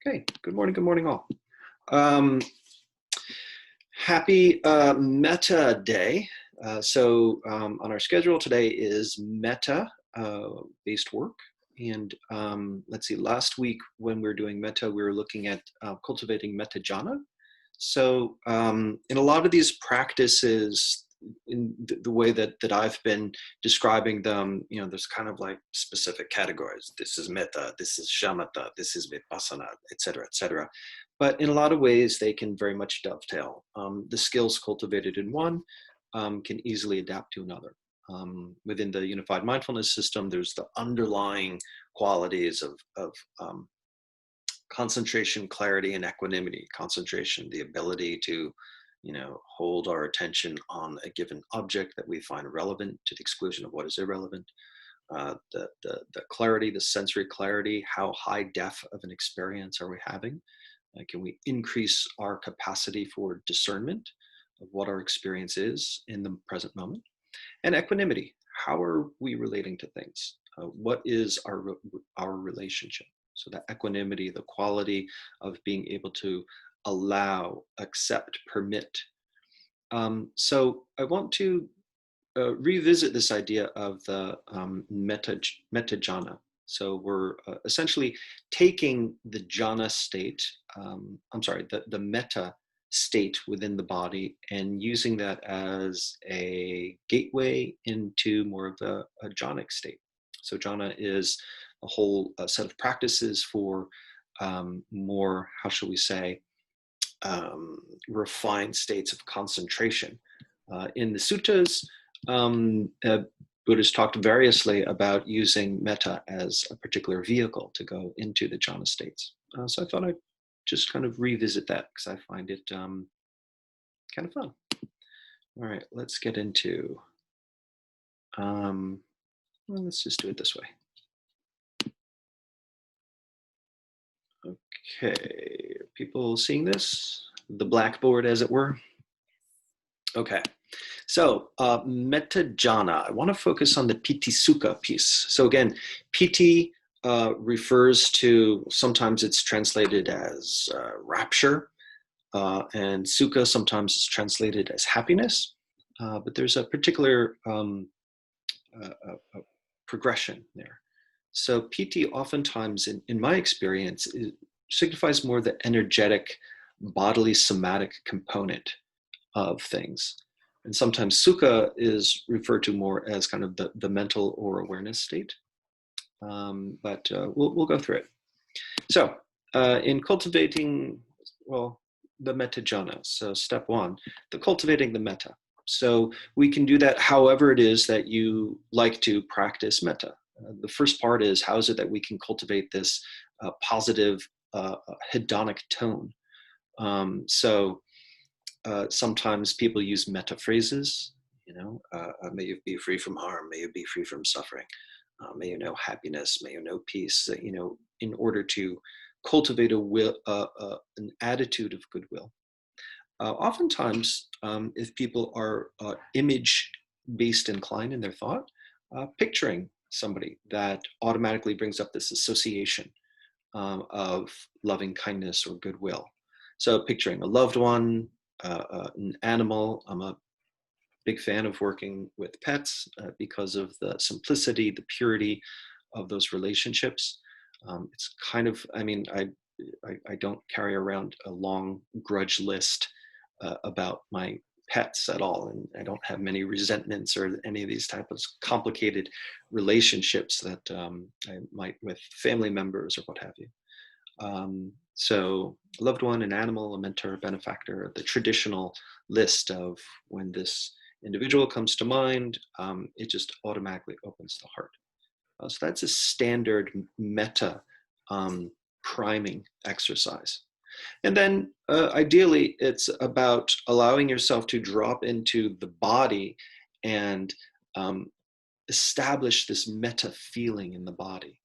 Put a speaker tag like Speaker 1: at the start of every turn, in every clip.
Speaker 1: Okay, good morning all. Um, Happy Metta Day. On our schedule today is Metta based work. And let's see, last week when we were doing Metta, we were looking at cultivating Metta Jhana. So in a lot of these practices, in the way that I've been describing them, there's kind of like specific categories. This is Metta, this is Samatha, this is Vipassana, etc., etc. But in a lot of ways, they can very much dovetail. The skills cultivated in one can easily adapt to another. Within the unified mindfulness system, there's the underlying qualities of concentration, clarity, and equanimity. Concentration, the ability to, hold our attention on a given object that we find relevant to the exclusion of what is irrelevant. The clarity, the sensory clarity, how high def of an experience are we having? Can we increase our capacity for discernment of what our experience is in the present moment? And equanimity, how are we relating to things? What is our relationship? So that equanimity, the quality of being able to allow, accept, permit. So I want to revisit this idea of the Metta Jhana. So we're essentially taking the jhana state, the metta state within the body and using that as a gateway into more of a jhanic state. So jhana is a whole set of practices for more, how shall we say, refined states of concentration. In the suttas, Buddhists talked variously about using metta as a particular vehicle to go into the jhana states. So I thought I'd just kind of revisit that because I find it kind of fun. All right, let's get into, let's just do it this way. Okay, are people seeing this? The blackboard, as it were? Okay. So, Metta Jhana, I want to focus on the Piti Sukha piece. So again, Piti refers to, sometimes it's translated as rapture, and Sukha sometimes is translated as happiness, but there's a particular progression there. So Piti oftentimes, in my experience, signifies more the energetic, bodily, somatic component of things. And sometimes sukha is referred to more as kind of the mental or awareness state. But we'll go through it. So in cultivating, the Metta Jhana, so step one, the cultivating the metta. So we can do that however it is that you like to practice metta. The first part is, how is it that we can cultivate this positive hedonic tone? Sometimes people use metta phrases, may you be free from harm, may you be free from suffering, may you know happiness, may you know peace, in order to cultivate an attitude of goodwill. Oftentimes, if people are image-based inclined in their thought, picturing somebody that automatically brings up this association of loving kindness or goodwill. So picturing a loved one, an animal. I'm a big fan of working with pets because of the simplicity, the purity of those relationships. It's kind of, I don't carry around a long grudge list about my pets at all, and I don't have many resentments or any of these type of complicated relationships that I might with family members or what have you. So a loved one, an animal, a mentor, a benefactor, the traditional list of when this individual comes to mind, it just automatically opens the heart. So that's a standard metta priming exercise. And then ideally, it's about allowing yourself to drop into the body and establish this metta feeling in the body.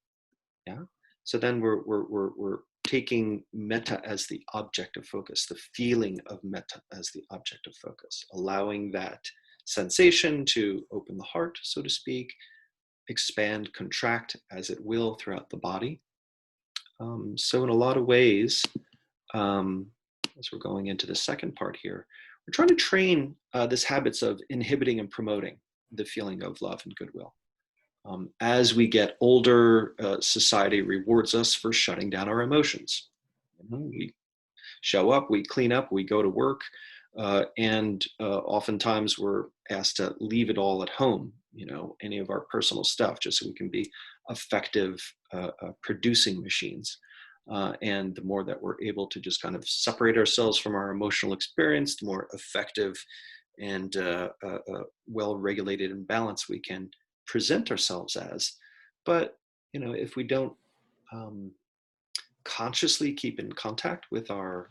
Speaker 1: Yeah. So then we're taking metta as the object of focus, the feeling of metta as the object of focus, allowing that sensation to open the heart, so to speak, expand, contract as it will throughout the body. So in a lot of ways, as we're going into the second part here, we're trying to train this habits of inhibiting and promoting the feeling of love and goodwill. As we get older, society rewards us for shutting down our emotions. We show up, we clean up, we go to work, and oftentimes we're asked to leave it all at home, any of our personal stuff, just so we can be effective producing machines. And the more that we're able to just kind of separate ourselves from our emotional experience, the more effective and well-regulated and balanced we can present ourselves as. But, if we don't consciously keep in contact with our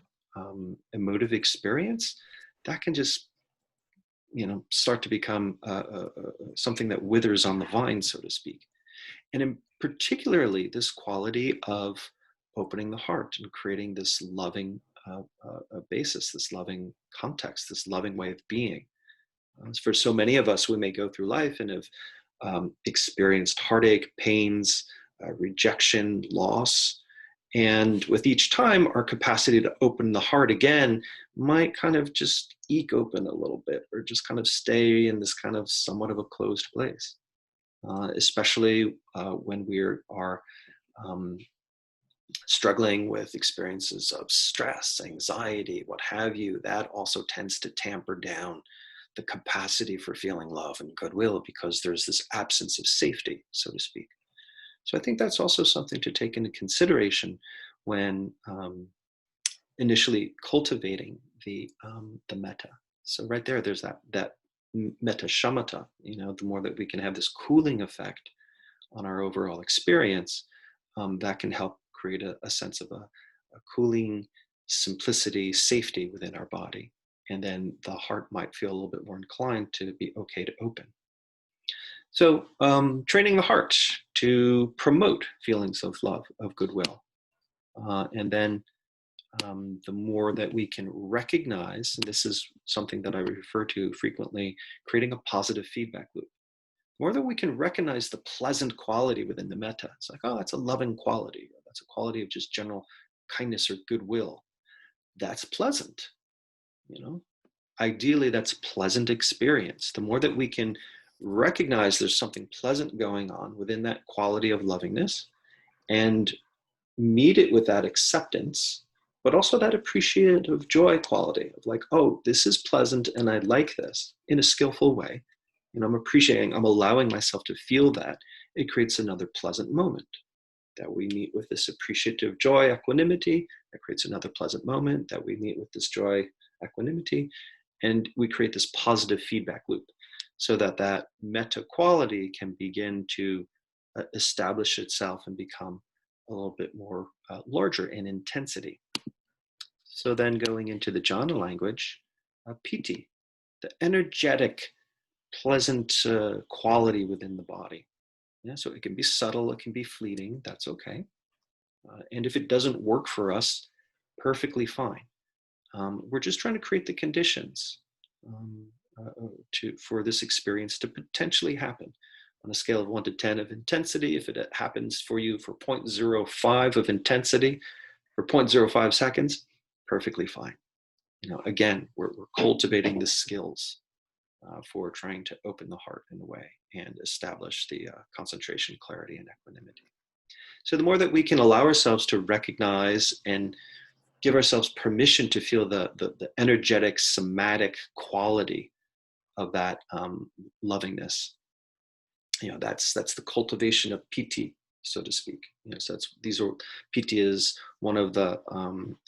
Speaker 1: emotive experience, that can just start to become something that withers on the vine, so to speak. And in particularly this quality of opening the heart and creating this loving basis, this loving context, this loving way of being. For so many of us, we may go through life and have experienced heartache, pains, rejection, loss. And with each time, our capacity to open the heart again might kind of just eke open a little bit, or just kind of stay in this kind of somewhat of a closed place, especially when we are struggling with experiences of stress, anxiety, what have you. That also tends to tamper down the capacity for feeling love and goodwill, because there's this absence of safety, so to speak. So I think that's also something to take into consideration when initially cultivating the metta. So right there's that metta shamatha. The more that we can have this cooling effect on our overall experience, that can help create a sense of a cooling simplicity, safety within our body. And then the heart might feel a little bit more inclined to be okay to open. So training the heart to promote feelings of love, of goodwill. And then the more that we can recognize, and this is something that I refer to frequently, creating a positive feedback loop. The more that we can recognize the pleasant quality within the metta, it's like, oh, that's a loving quality. That's a quality of just general kindness or goodwill. That's pleasant. Ideally, that's pleasant experience. The more that we can recognize there's something pleasant going on within that quality of lovingness and meet it with that acceptance, but also that appreciative joy quality of like, oh, this is pleasant and I like this, in a skillful way. I'm appreciating, I'm allowing myself to feel that. It creates another pleasant moment that we meet with this appreciative joy, equanimity. That creates another pleasant moment that we meet with this joy, equanimity. And we create this positive feedback loop, so that metta quality can begin to establish itself and become a little bit more larger in intensity. So then going into the jhana language, piti, the energetic, pleasant quality within the body. Yeah, so it can be subtle, it can be fleeting, that's okay. And if it doesn't work for us, perfectly fine. We're just trying to create the conditions for this experience to potentially happen. On a scale of 1 to 10 of intensity, if it happens for you for 0.05 of intensity for 0.05 seconds, perfectly fine. Again, we're cultivating the skills for trying to open the heart in a way and establish the concentration, clarity, and equanimity. So the more that we can allow ourselves to recognize and give ourselves permission to feel the energetic, somatic quality of that lovingness, that's the cultivation of piti, so to speak. So piti is one of the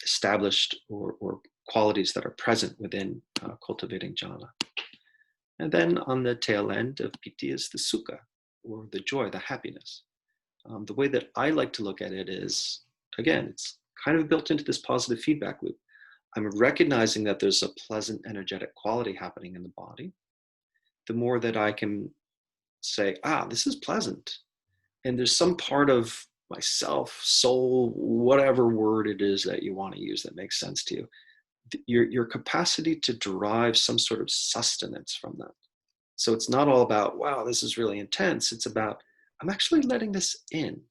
Speaker 1: established or qualities that are present within cultivating jhana. And then on the tail end of piti is the sukha, or the joy, the happiness. The way that I like to look at it is, again, it's kind of built into this positive feedback loop. I'm recognizing that there's a pleasant, energetic quality happening in the body. The more that I can say, this is pleasant. And there's some part of myself, soul, whatever word it is that you want to use that makes sense to you, your capacity to derive some sort of sustenance from that. So it's not all about, wow, this is really intense. It's about, I'm actually letting this in.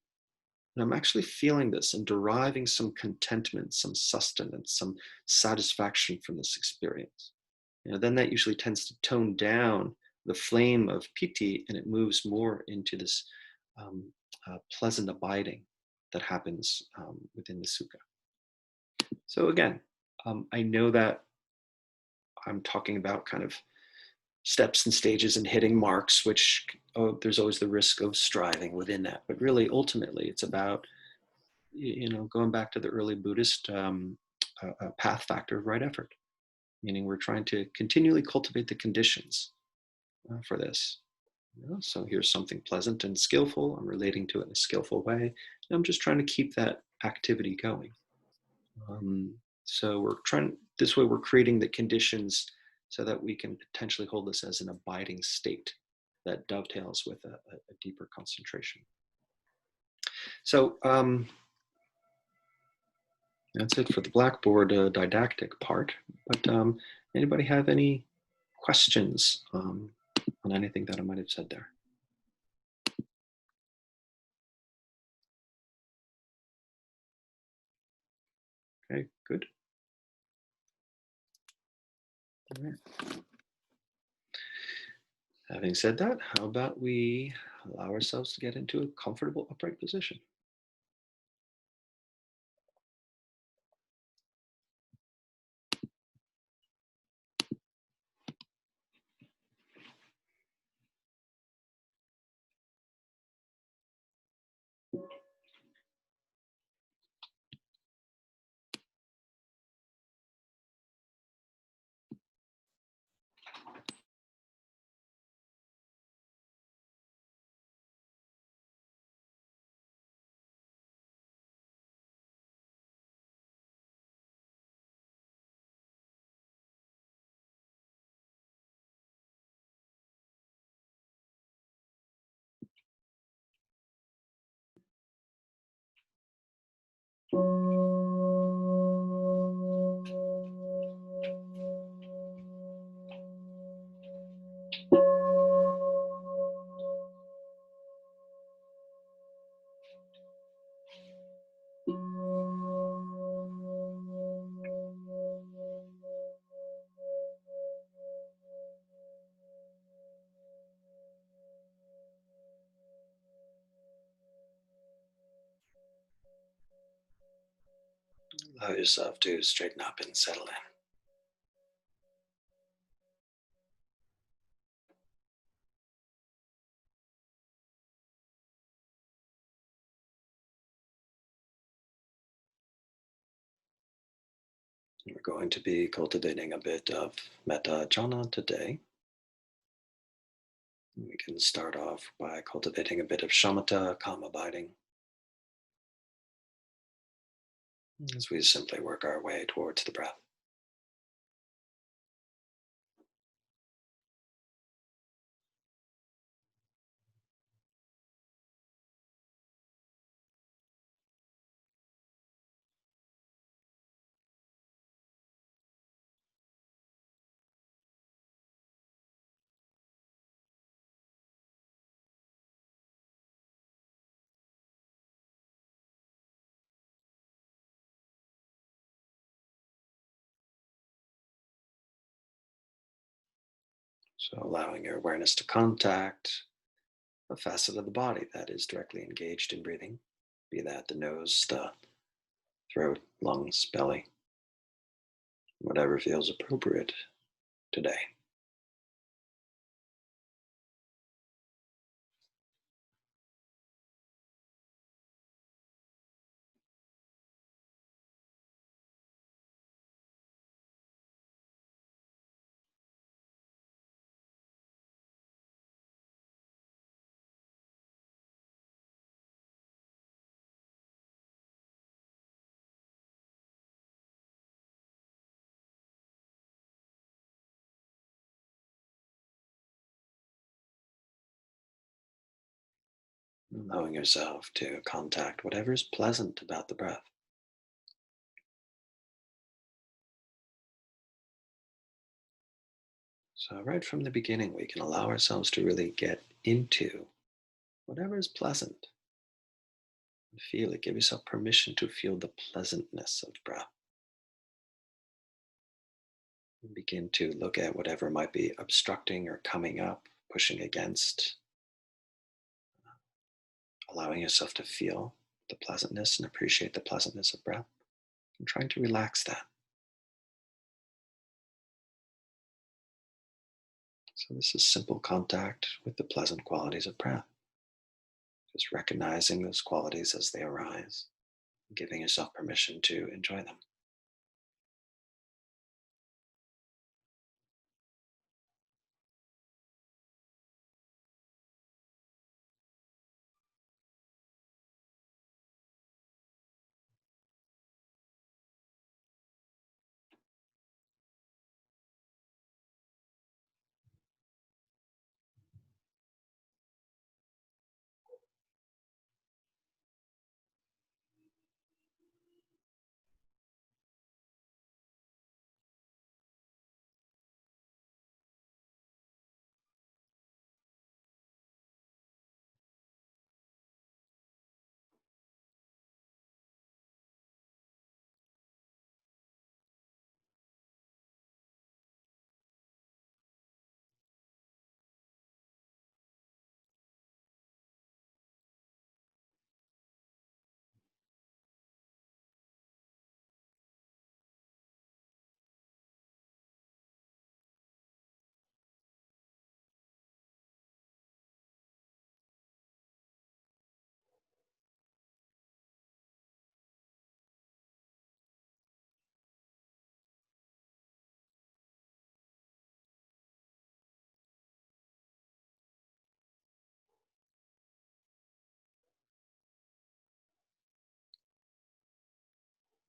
Speaker 1: And I'm actually feeling this and deriving some contentment, some sustenance, some satisfaction from this experience. Then that usually tends to tone down the flame of piti, and it moves more into this um, pleasant abiding that happens within the sukha. So again, I know that I'm talking about kind of steps and stages and hitting marks, which there's always the risk of striving within that. But really, ultimately, it's about going back to the early Buddhist path factor of right effort, meaning we're trying to continually cultivate the conditions for this. So here's something pleasant and skillful. I'm relating to it in a skillful way. And I'm just trying to keep that activity going. So this way we're creating the conditions so that we can potentially hold this as an abiding state that dovetails with a deeper concentration. So that's it for the Blackboard didactic part. But anybody have any questions on anything that I might have said there? Okay, good. All right. Having said that, how about we allow ourselves to get into a comfortable upright position? Allow yourself to straighten up and settle in. We're going to be cultivating a bit of Metta Jhana today. We can start off by cultivating a bit of Samatha, calm abiding, as we simply work our way towards the breath. So allowing your awareness to contact a facet of the body that is directly engaged in breathing, be that the nose, the throat, lungs, belly, whatever feels appropriate today. Allowing yourself to contact whatever is pleasant about the breath. So, right from the beginning, we can allow ourselves to really get into whatever is pleasant. Feel it. Give yourself permission to feel the pleasantness of breath. Begin to look at whatever might be obstructing or coming up, pushing against, allowing yourself to feel the pleasantness and appreciate the pleasantness of breath, and trying to relax that. So, this is simple contact with the pleasant qualities of breath. Just recognizing those qualities as they arise, giving yourself permission to enjoy them.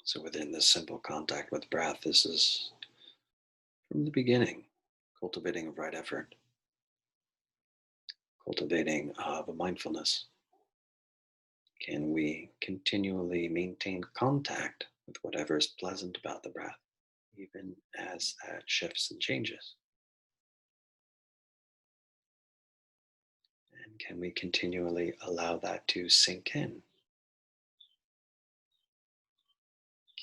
Speaker 1: So, within this simple contact with breath, this is from the beginning, cultivating of right effort, cultivating of a mindfulness. Can we continually maintain contact with whatever is pleasant about the breath, even as that shifts and changes? And can we continually allow that to sink in?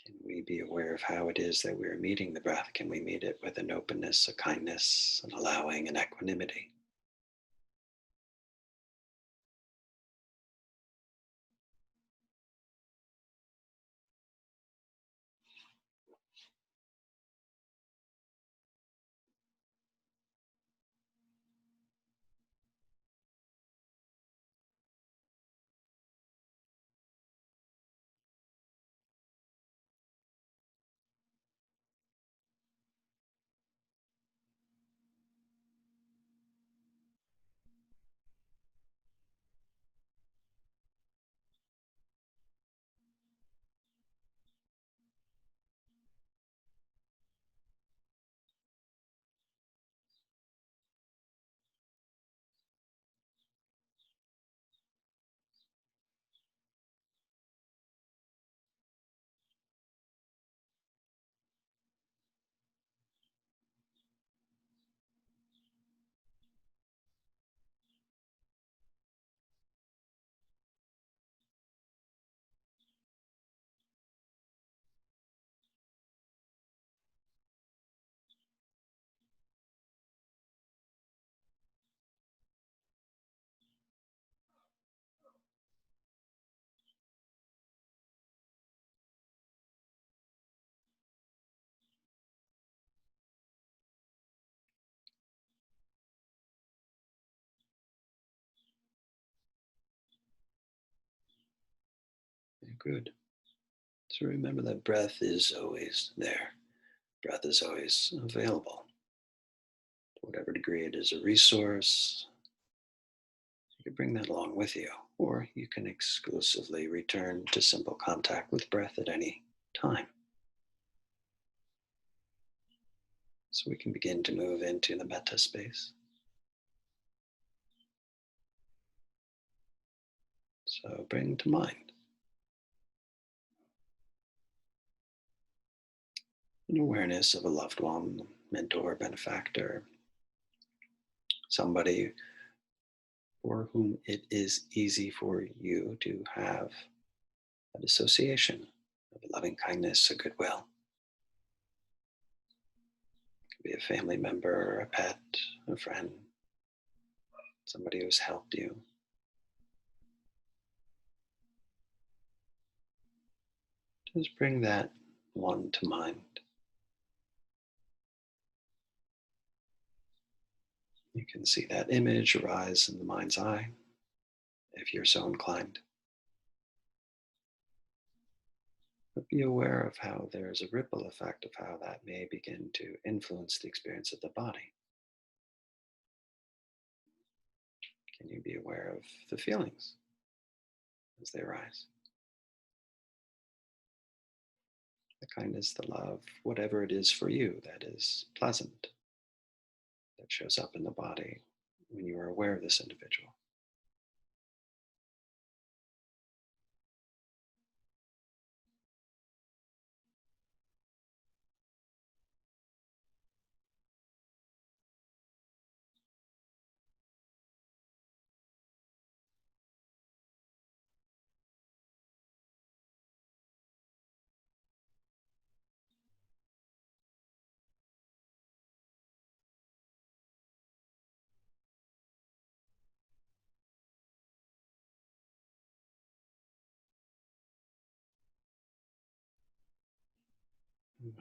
Speaker 1: Can we be aware of how it is that we're meeting the breath? Can we meet it with an openness, a kindness, an allowing, an equanimity? Good. So remember that breath is always there. Breath is always available. To whatever degree it is a resource, you can bring that along with you, or you can exclusively return to simple contact with breath at any time. So we can begin to move into the metta space. So bring to mind an awareness of a loved one, mentor, benefactor, somebody for whom it is easy for you to have that association of loving kindness, a goodwill. It could be a family member, a pet, a friend, somebody who's helped you. Just bring that one to mind. You can see that image arise in the mind's eye if you're so inclined. But be aware of how there's a ripple effect of how that may begin to influence the experience of the body. Can you be aware of the feelings as they arise? The kindness, the love, whatever it is for you that is pleasant, that shows up in the body when you are aware of this individual.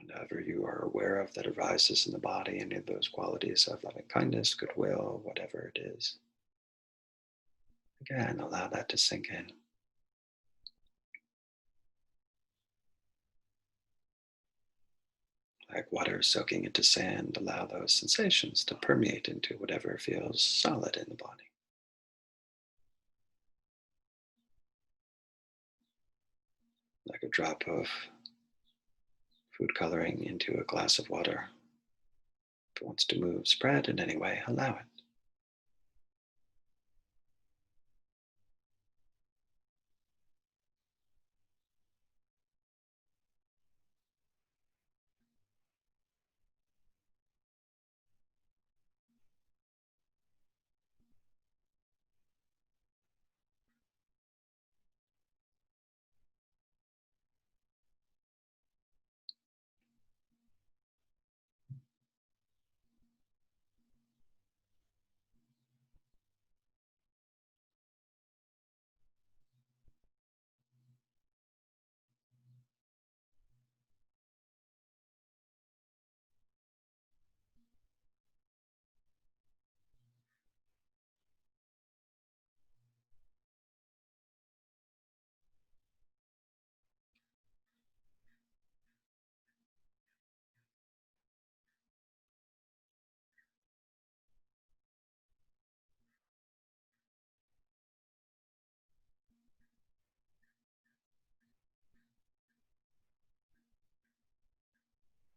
Speaker 1: Whatever you are aware of that arises in the body, any of those qualities of loving kindness, goodwill, whatever it is, again, allow that to sink in. Like water soaking into sand, allow those sensations to permeate into whatever feels solid in the body. Like a drop of food coloring into a glass of water. If it wants to move, spread in any way, allow it.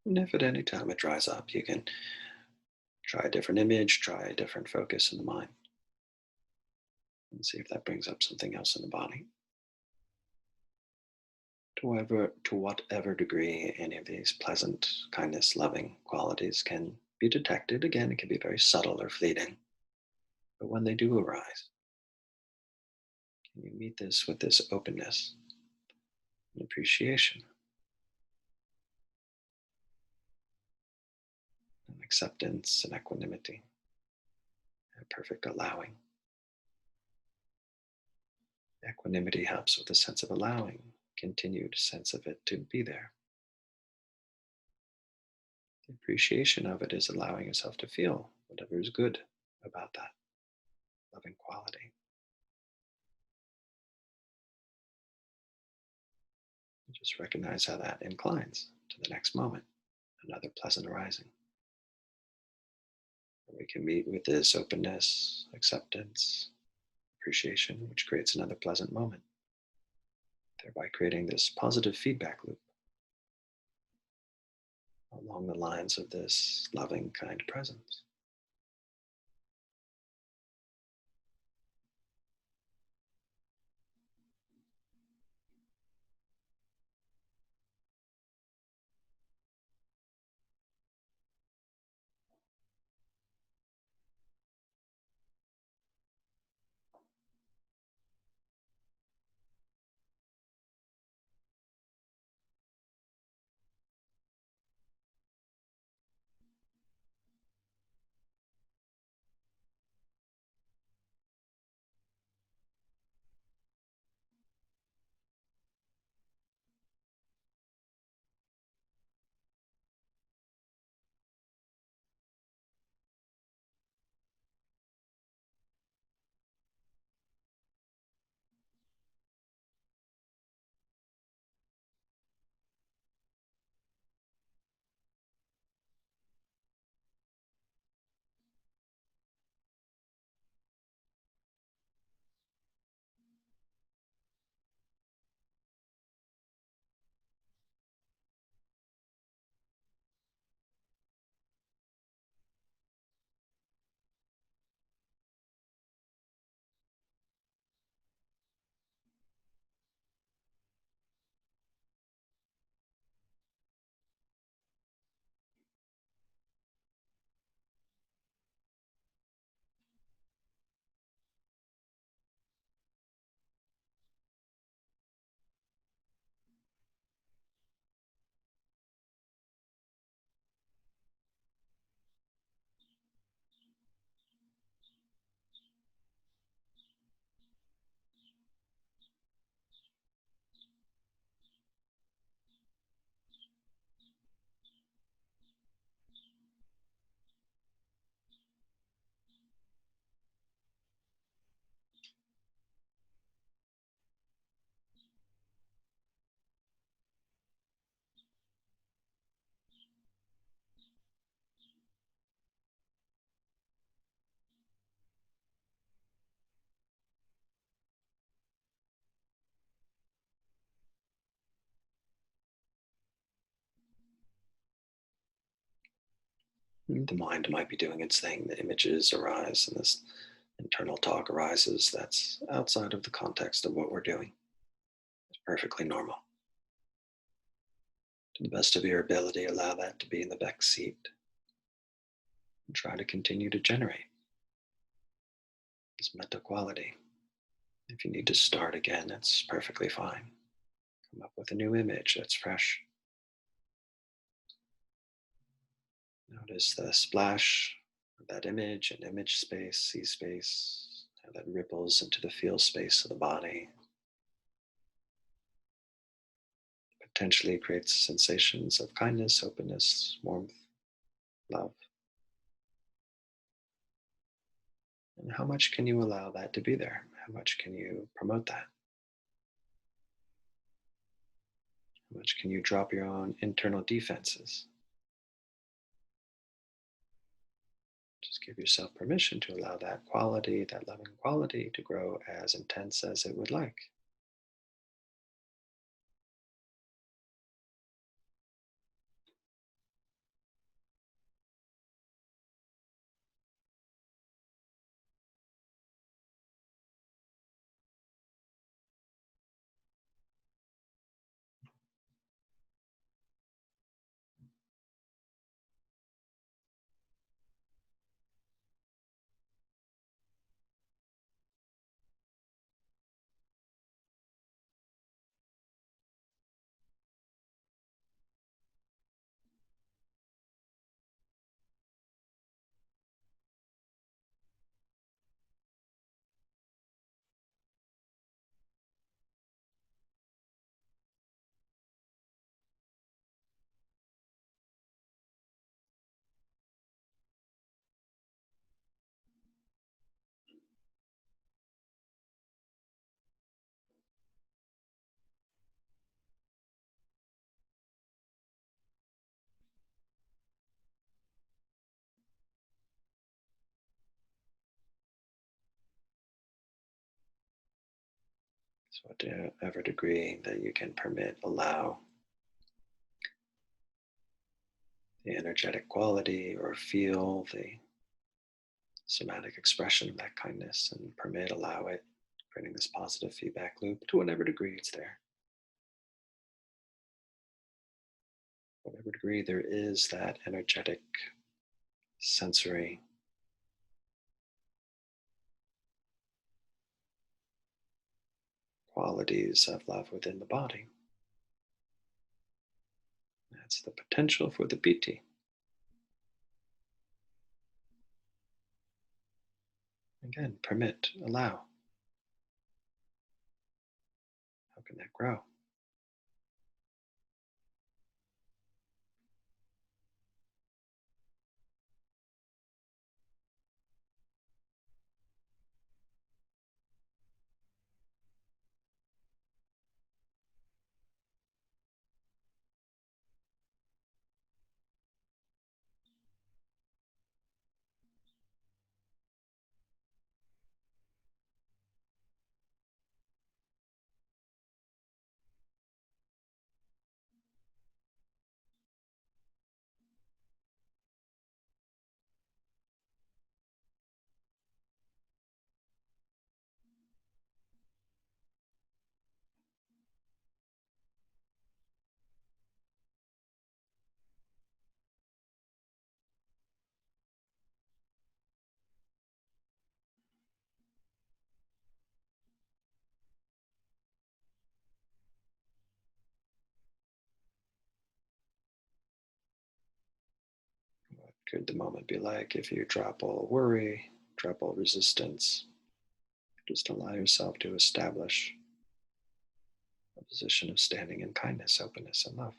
Speaker 1: And if at any time it dries up, you can try a different image, try a different focus in the mind, and see if that brings up something else in the body. To whatever degree any of these pleasant, kindness, loving qualities can be detected, again, it can be very subtle or fleeting. But when they do arise, can you meet this with this openness and appreciation and acceptance and equanimity and perfect allowing? Equanimity helps with the sense of allowing, continued sense of it to be there. The appreciation of it is allowing yourself to feel whatever is good about that loving quality. Just recognize how that inclines to the next moment, another pleasant arising. We can meet with this openness, acceptance, appreciation, which creates another pleasant moment, thereby creating this positive feedback loop along the lines of this loving, kind presence. The mind might be doing its thing. The images arise and this internal talk arises that's outside of the context of what we're doing. It's perfectly normal. To the best of your ability, allow that to be in the back seat and try to continue to generate this metta quality. If you need to start again, that's perfectly fine. Come up with a new image that's fresh. Notice the splash of that image and image space, see space, how that ripples into the feel space of the body. Potentially creates sensations of kindness, openness, warmth, love. And how much can you allow that to be there? How much can you promote that? How much can you drop your own internal defenses? Just give yourself permission to allow that quality, that loving quality, to grow as intense as it would like. So, to whatever degree that you can permit, allow the energetic quality or feel the somatic expression of that kindness and permit, allow it, creating this positive feedback loop to whatever degree it's there. Whatever degree there is that energetic, sensory qualities of love within the body. That's the potential for the piti. Again, permit, allow. How can that grow? What could the moment be like if you drop all worry, drop all resistance? Just allow yourself to establish a position of standing in kindness, openness, and love.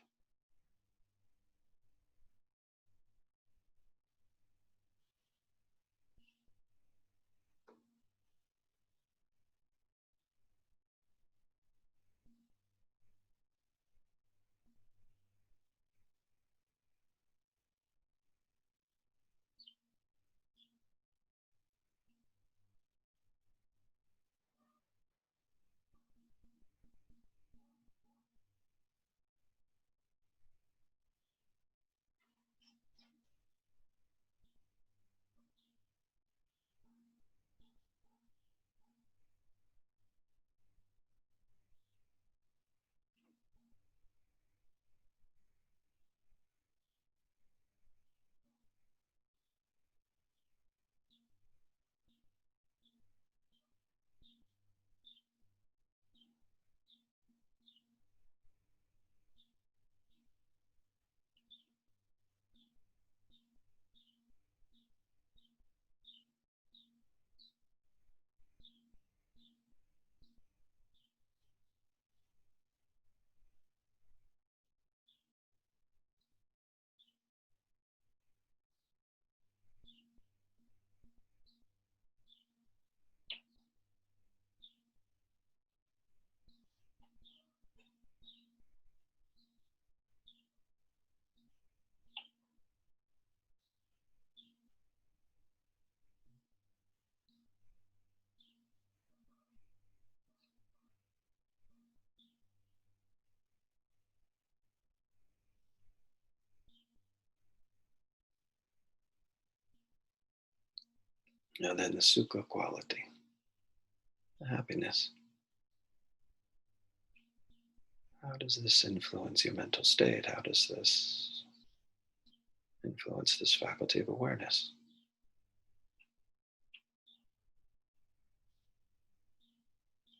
Speaker 1: And then the sukha quality, the happiness. How does this influence your mental state? How does this influence this faculty of awareness?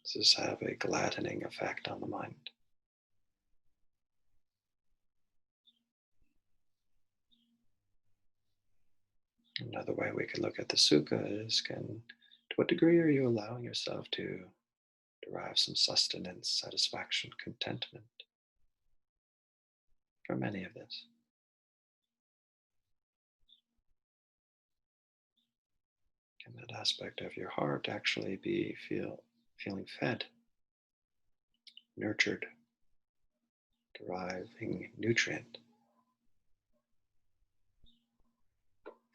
Speaker 1: Does this have a gladdening effect on the mind? Another way we could look at the sukha is to what degree are you allowing yourself to derive some sustenance, satisfaction, contentment from any of this? Can that aspect of your heart actually be feeling fed, nurtured, deriving nutrient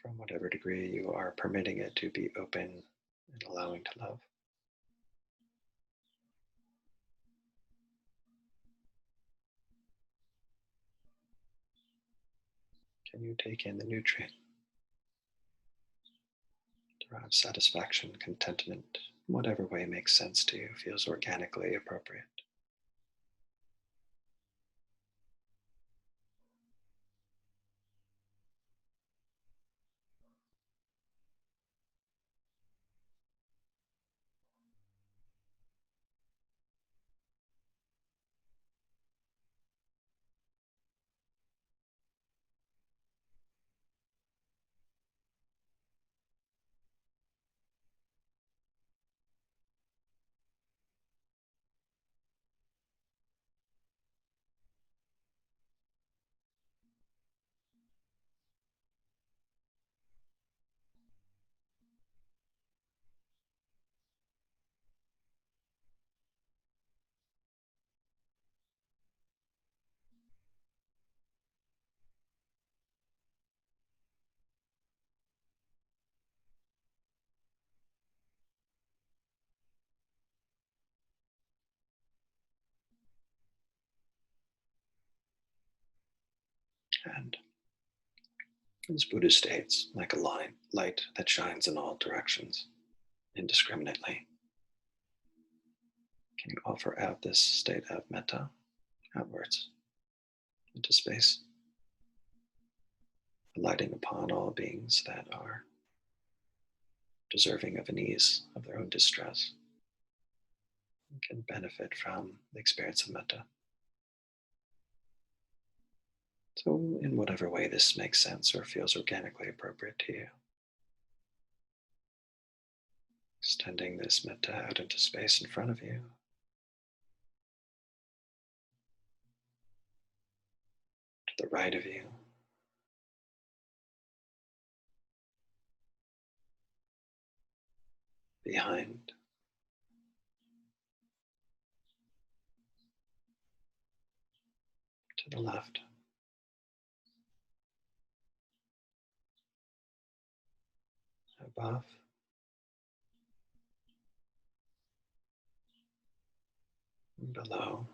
Speaker 1: from whatever degree you are permitting it to be open and allowing to love? Can you take in the nutrient, derive satisfaction, contentment, whatever way makes sense to you, feels organically appropriate? And as Buddha states, like a light that shines in all directions indiscriminately, can you offer out this state of metta outwards into space, lighting upon all beings that are deserving of an ease of their own distress and can benefit from the experience of metta? So, in whatever way this makes sense or feels organically appropriate to you, extending this metta out into space in front of you, to the right of you, behind, to the left, above, and below,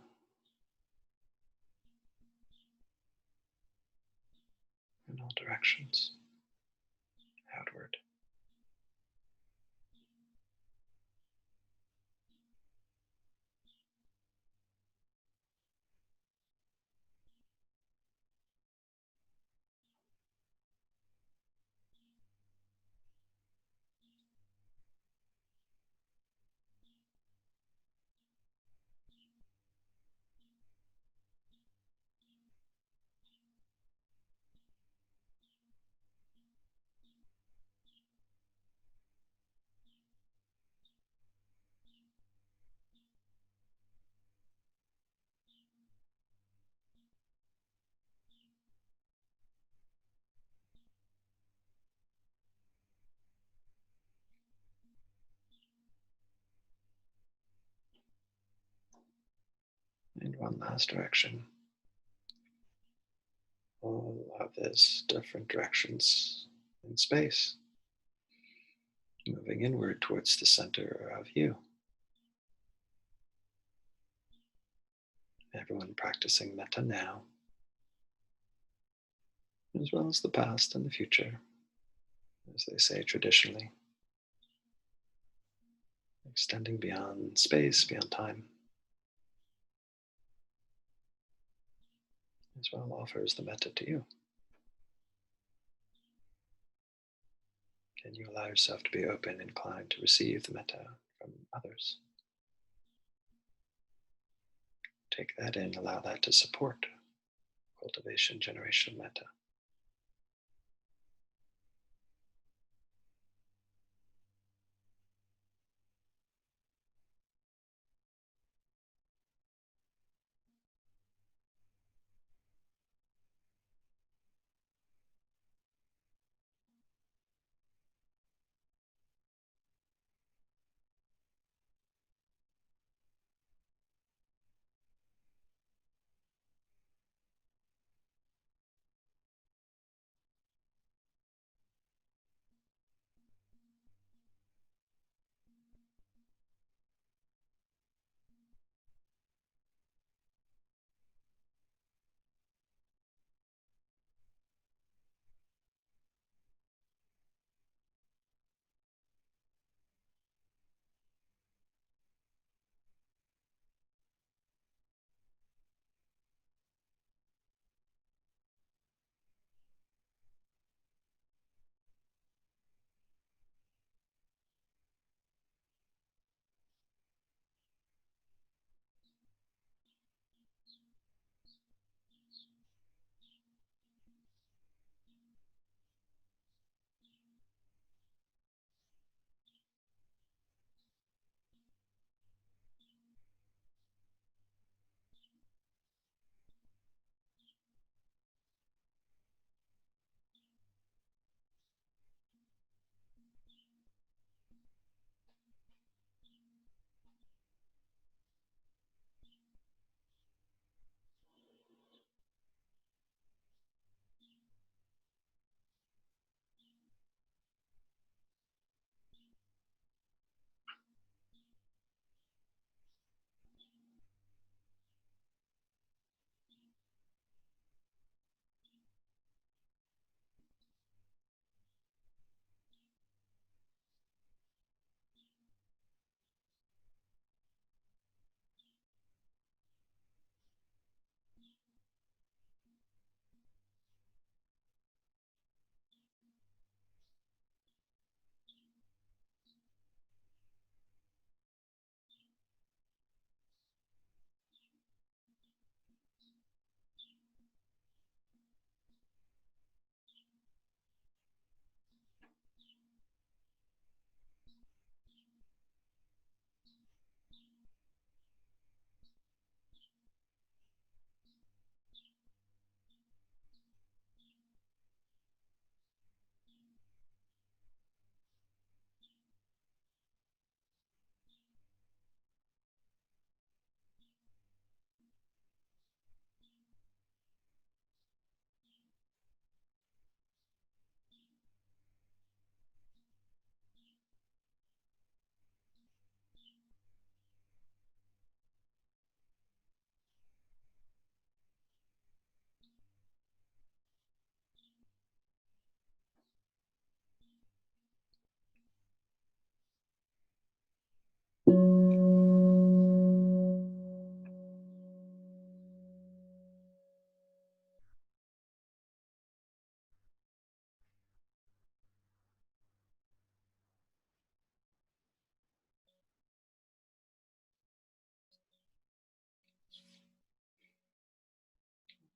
Speaker 1: in all directions, outward. And one last direction. All of this different directions in space, moving inward towards the center of you. Everyone practicing metta now, as well as the past and the future, as they say traditionally. extending beyond space, beyond time, as well offers the metta to you. Can you allow yourself to be open, inclined to receive the metta from others? Take that in, allow that to support cultivation, generation of metta.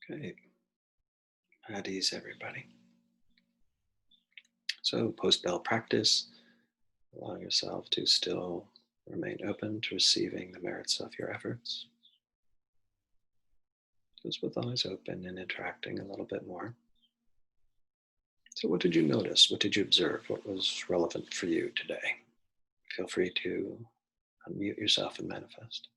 Speaker 1: Okay, at ease, everybody. So, post bell practice, allow yourself to still remain open to receiving the merits of your efforts, just with eyes open and interacting a little bit more. So, what did you notice? What did you observe? What was relevant for you today? Feel free to unmute yourself and manifest.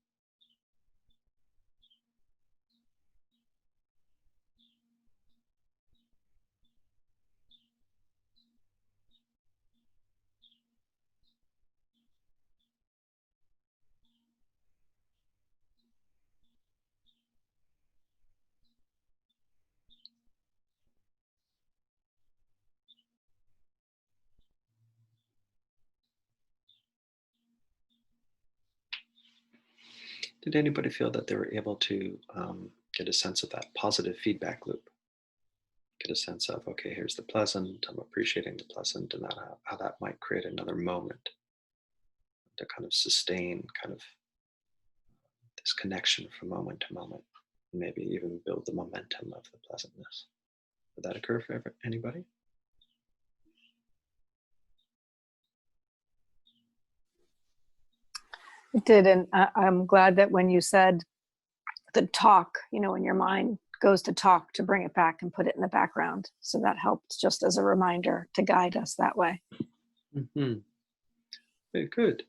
Speaker 1: Did anybody feel that they were able to get a sense of that positive feedback loop? Get a sense of, okay, here's the pleasant, I'm appreciating the pleasant, and that, how that might create another moment to kind of sustain kind of this connection from moment to moment, maybe even build the momentum of the pleasantness. Did that occur for anybody?
Speaker 2: It did, and I'm glad that when you said the talk, when your mind goes to talk, to bring it back and put it in the background. So that helped just as a reminder to guide us that way.
Speaker 1: Mm-hmm. Very good.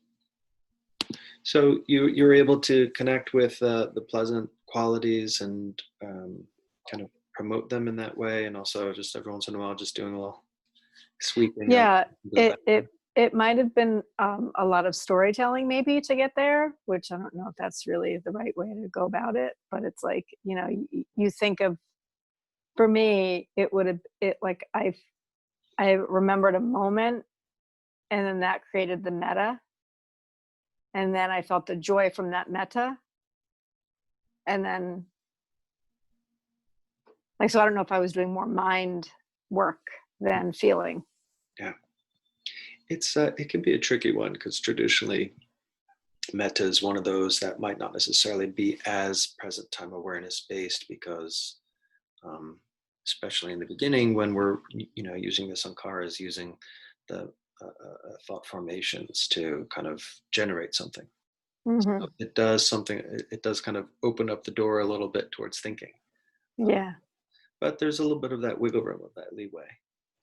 Speaker 1: So you're able to connect with the pleasant qualities and kind of promote them in that way, and also just every once in a while just doing a little sweeping.
Speaker 2: Yeah, it might have been a lot of storytelling maybe to get there, which I don't know if that's really the right way to go about it. But it's like, you think of, for me, I remembered a moment, and then that created the metta. And then I felt the joy from that metta. And then, so I don't know if I was doing more mind work than feeling.
Speaker 1: Yeah. It can be a tricky one because traditionally metta is one of those that might not necessarily be as present time awareness based because especially in the beginning when we're using the sankharas, using the thought formations to kind of generate something.
Speaker 2: Mm-hmm.
Speaker 1: So it does kind of open up the door a little bit towards thinking.
Speaker 2: Yeah.
Speaker 1: But there's a little bit of that wiggle room, of that leeway.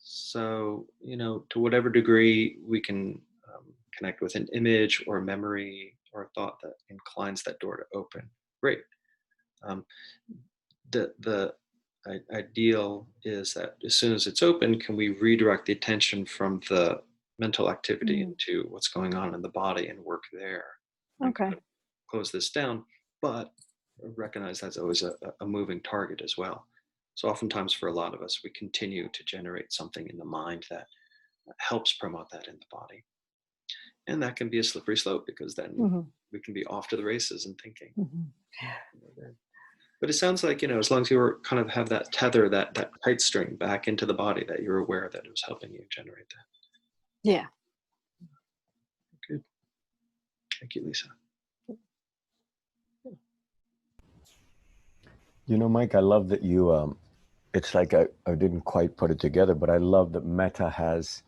Speaker 1: So, to whatever degree we can connect with an image or a memory or a thought that inclines that door to open, great. Um, the ideal is that as soon as it's open, can we redirect the attention from the mental activity into what's going on in the body and work there? And
Speaker 2: Okay.
Speaker 1: kind of close this down, but recognize that's always a moving target as well. So oftentimes for a lot of us, we continue to generate something in the mind that helps promote that in the body. And that can be a slippery slope because then we can be off to the races and thinking. But it sounds like, as long as you were kind of have that tether, that tight string back into the body, that you're aware that it was helping you generate that.
Speaker 2: Yeah.
Speaker 1: Good. Thank you, Lisa.
Speaker 3: Mike, I love that you, it's like I didn't quite put it together, but I love that metta has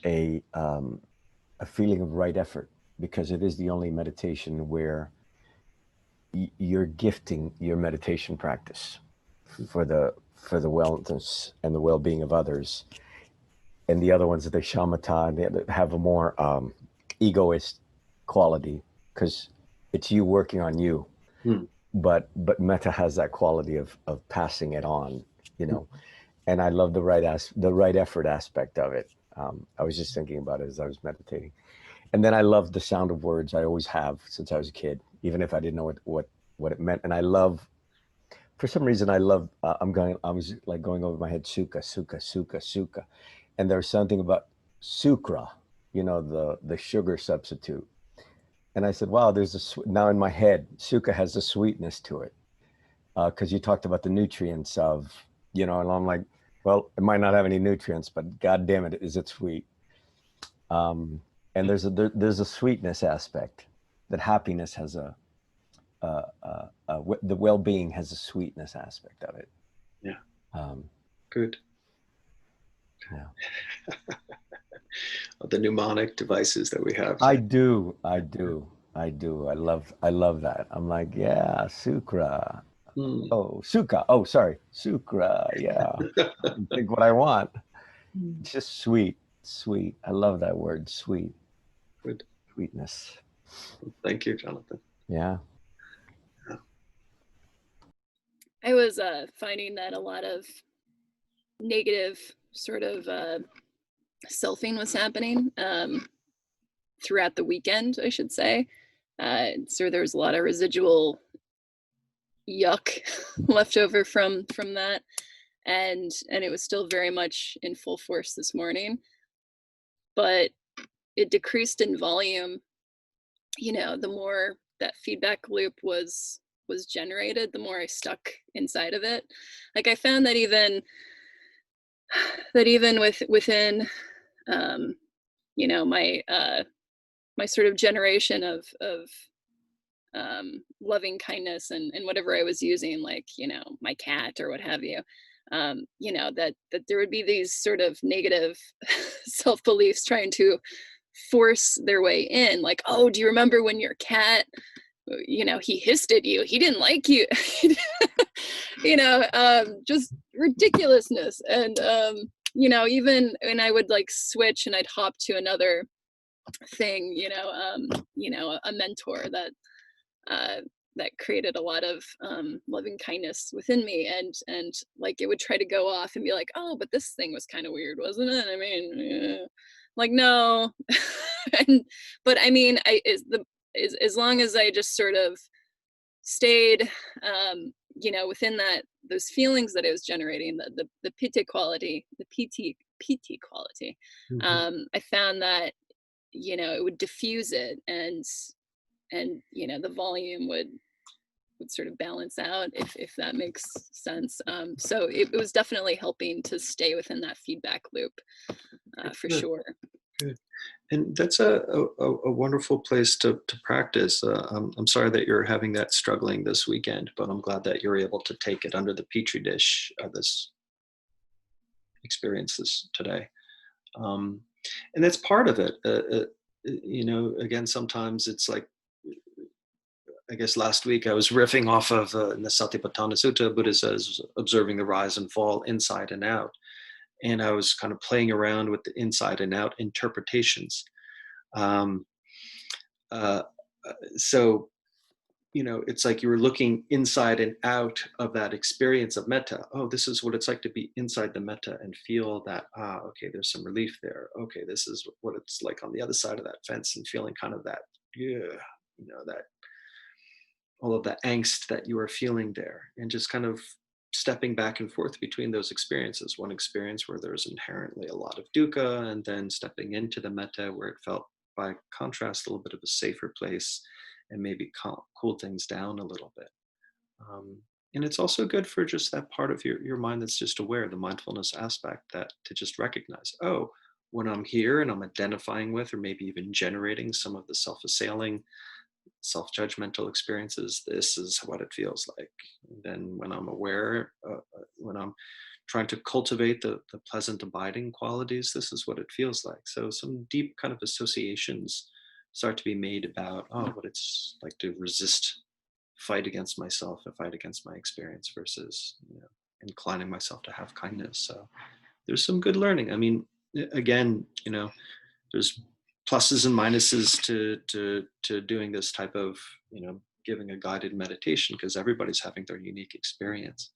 Speaker 3: a feeling of right effort, because it is the only meditation where you're gifting your meditation practice for the wellness and the well-being of others. And the other ones, the shamatha, they have a more egoist quality because it's you working on you. But metta has that quality of passing it on, and I love the right effort aspect of it. I was just thinking about it as I was meditating. And then I love the sound of words. I always have since I was a kid, even if I didn't know what it meant. And I love, for some reason, I was like going over my head, sukha, sukha, sukha, sukha. And there's something about sukra, the sugar substitute. And I said, wow, now in my head, sukha has a sweetness to it. Because you talked about the nutrients of, and I'm like, well, it might not have any nutrients, but God damn it, is it sweet? And there's a sweetness aspect, that happiness has the well-being has a sweetness aspect of it.
Speaker 1: Yeah. Good.
Speaker 3: Yeah.
Speaker 1: The mnemonic devices that we have.
Speaker 3: I do. I love that. I'm like, yeah, sukra. Oh, sukha. Oh, sorry. Sukra. Yeah. I can think what I want. It's just sweet. I love that word, sweet.
Speaker 1: Good.
Speaker 3: Sweetness.
Speaker 1: Thank you, Jonathan.
Speaker 3: Yeah.
Speaker 4: I was finding that a lot of negative sort of selfing was happening throughout the weekend, I should say. So there was a lot of residual yuck left over from that, and it was still very much in full force this morning, but it decreased in volume. The more that feedback loop was generated, the more I stuck inside of it. Like I found that even within you know, my my sort of generation of loving kindness and whatever I was using, like, you know, my cat or what have you, you know, that there would be these sort of negative self-beliefs trying to force their way in, like, oh, do you remember when your cat, you know, he hissed at you, he didn't like you. You know, just ridiculousness. And you know, even when I would like switch and I'd hop to another thing, you know, a mentor that that created a lot of loving kindness within me, and like it would try to go off and be like, oh, but this thing was kind of weird, wasn't it? I mean, yeah. Like, no. And but I mean, as long as I just sort of stayed you know, within those feelings that I was generating, the pitti quality, the pt quality, I found that, you know, it would diffuse it, and you know, the volume would sort of balance out, if that makes sense. So it was definitely helping to stay within that feedback loop, for
Speaker 1: Good.
Speaker 4: sure.
Speaker 1: Good. And that's a wonderful place to practice. I'm sorry that you're having that struggling this weekend, but I'm glad that you're able to take it under the petri dish of this experience today. And that's part of it. You know, again, sometimes it's like, I guess last week I was riffing off of in the Satipatthana Sutta, Buddha says, observing the rise and fall inside and out. And I was kind of playing around with the inside and out interpretations. So, you know, it's like you were looking inside and out of that experience of metta. Oh, this is what it's like to be inside the metta and feel that, okay, there's some relief there. Okay, this is what it's like on the other side of that fence, and feeling kind of that, yeah, you know, that all of the angst that you are feeling there, and just kind of stepping back and forth between those experiences. One experience where there's inherently a lot of dukkha, and then stepping into the metta where it felt, by contrast, a little bit of a safer place, and maybe cool things down a little bit. And it's also good for just that part of your mind that's just aware, the mindfulness aspect, that to just recognize, oh, when I'm here and I'm identifying with, or maybe even generating some of the self-assailing, self-judgmental experiences, this is what it feels like. And then when I'm aware, when I'm trying to cultivate the pleasant abiding qualities, this is what it feels like. So some deep kind of associations start to be made about, oh, what it's like to resist, fight against myself, and fight against my experience, versus, you know, inclining myself to have kindness. So there's some good learning. I mean, again, you know, there's pluses and minuses to doing this type of, you know, giving a guided meditation, because everybody's having their unique experience.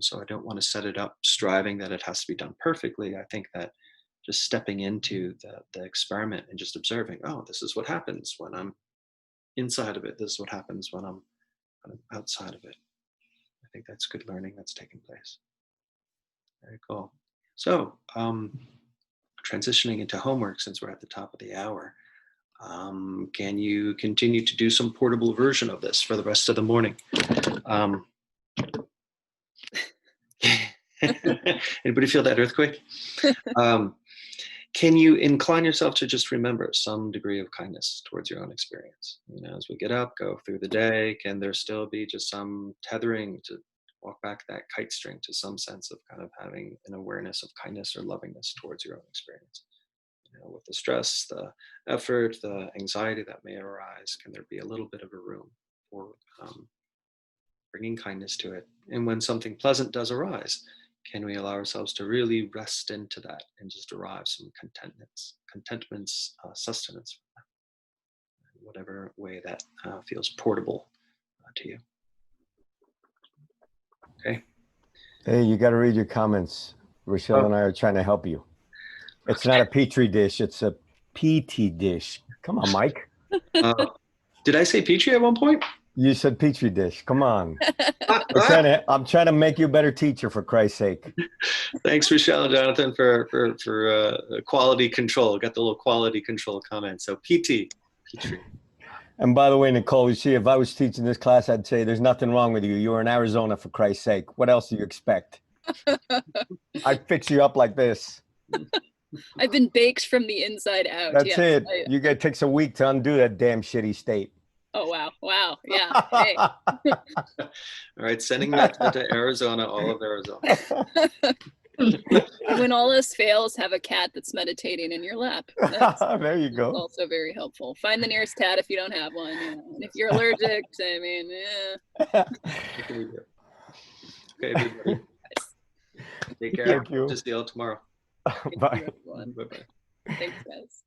Speaker 1: So I don't want to set it up striving that it has to be done perfectly. I think that just stepping into the experiment and just observing, oh, this is what happens when I'm inside of it. This is what happens when I'm kind of outside of it. I think that's good learning that's taking place. Very cool. So transitioning into homework, since we're at the top of the hour, can you continue to do some portable version of this for the rest of the morning? Anybody feel that earthquake? Can you incline yourself to just remember some degree of kindness towards your own experience? You know, as we get up, go through the day, can there still be just some tethering to walk back that kite string to some sense of kind of having an awareness of kindness or lovingness towards your own experience? You know, with the stress, the effort, the anxiety that may arise, can there be a little bit of a room for bringing kindness to it? And when something pleasant does arise, can we allow ourselves to really rest into that and just derive some contentment's sustenance from that, in whatever way that feels portable to you? Okay.
Speaker 3: Hey, you got to read your comments. Rochelle and I are trying to help you. It's not a petri dish; it's a PT dish. Come on, Mike.
Speaker 1: Did I say petri at one point?
Speaker 3: You said petri dish. Come on. I'm trying to make you a better teacher, for Christ's sake.
Speaker 1: Thanks, Rochelle and Jonathan, for quality control. Got the little quality control comment. So petri.
Speaker 3: And by the way, Nicole, you see, if I was teaching this class, I'd say there's nothing wrong with you. You're in Arizona, for Christ's sake. What else do you expect? I'd fix you up like this.
Speaker 4: I've been baked from the inside out.
Speaker 3: That's
Speaker 4: yes.
Speaker 3: it. It takes a week to undo that damn shitty state.
Speaker 4: Oh, wow. Wow. Yeah. Hey.
Speaker 1: All right, sending Metta to Arizona, all of Arizona.
Speaker 4: When all else fails, have a cat that's meditating in your lap.
Speaker 3: There you go.
Speaker 4: Also very helpful. Find the nearest cat if you don't have one. You know. And if you're allergic, I mean,
Speaker 1: What can we do? Okay, everybody. Take care.
Speaker 3: Thank you.
Speaker 1: Just see you all tomorrow.
Speaker 3: Bye.
Speaker 4: everyone.
Speaker 1: Bye-bye.
Speaker 4: Thanks, guys.